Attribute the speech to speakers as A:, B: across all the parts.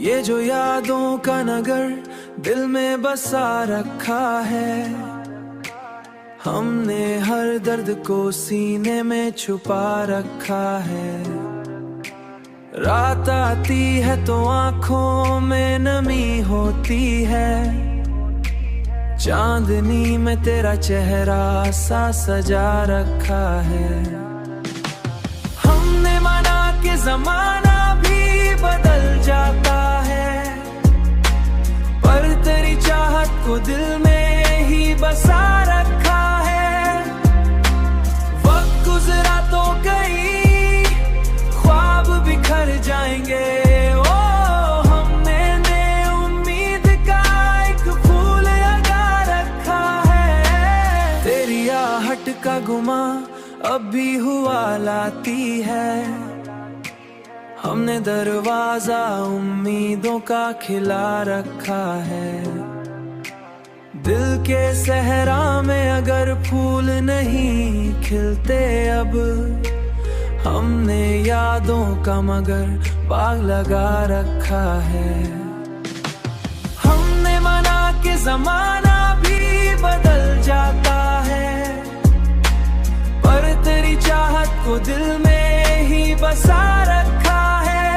A: ये जो यादों का नगर दिल में बसा रखा है, हमने हर दर्द को सीने में छुपा रखा है। रात आती है तो आंखों में नमी होती है, चांदनी में तेरा चेहरा सा सजा रखा है। हमने माना कि जमाना भी बदल जाता है, पर तेरी चाहत को दिल में ही बसा रखा है। वक्त गुजरा तो कई ख्वाब बिखर जाएंगे, ओ हमने ने उम्मीद का एक फूल लगा रखा है। तेरी आहट का गुमा अब भी हुआ लाती है, हमने दरवाजा उम्मीदों का खिला रखा है। दिल के सहरा में अगर फूल नहीं खिलते अब, हमने यादों का मगर बाग लगा रखा है। हमने माना कि जमाना भी बदल जाता है, पर तेरी चाहत को दिल में ही बसा रखा है।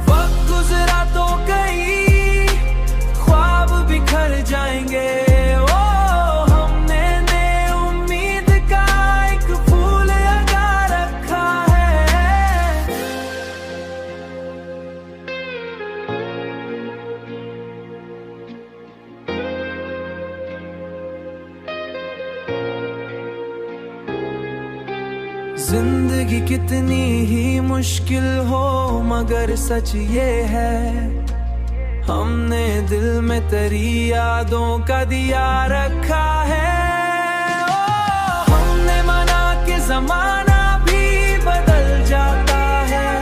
A: वक्त गुजरा तो कई ख्वाब बिखर जाएंगे, ओ हमने ने उम्मीद का एक फूल लगा रखा है। जिंदगी कितनी ही मुश्किल हो मगर सच ये है, हमने दिल में तेरी यादों का दिया रखा है। ओ हमने माना कि जमाना भी बदल जाता है,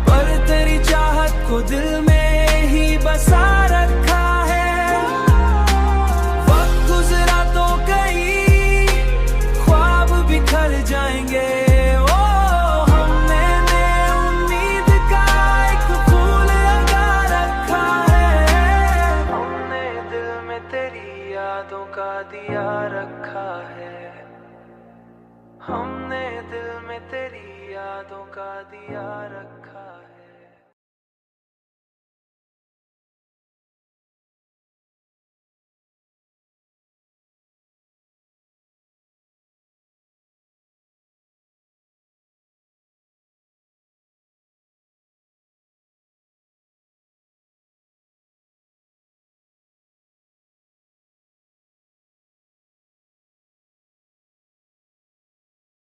A: पर तेरी चाहत को दिल में ही बसा रखा है। वक्त गुजरा तो कई ख्वाब बिखर जाएंगे, ओ हमने ने उम्मीद का एक फूल लगा रखा है। हमने दिल में तेरी यादों का दिया रखा है, हमने दिल में तेरी यादों का दिया रखा है।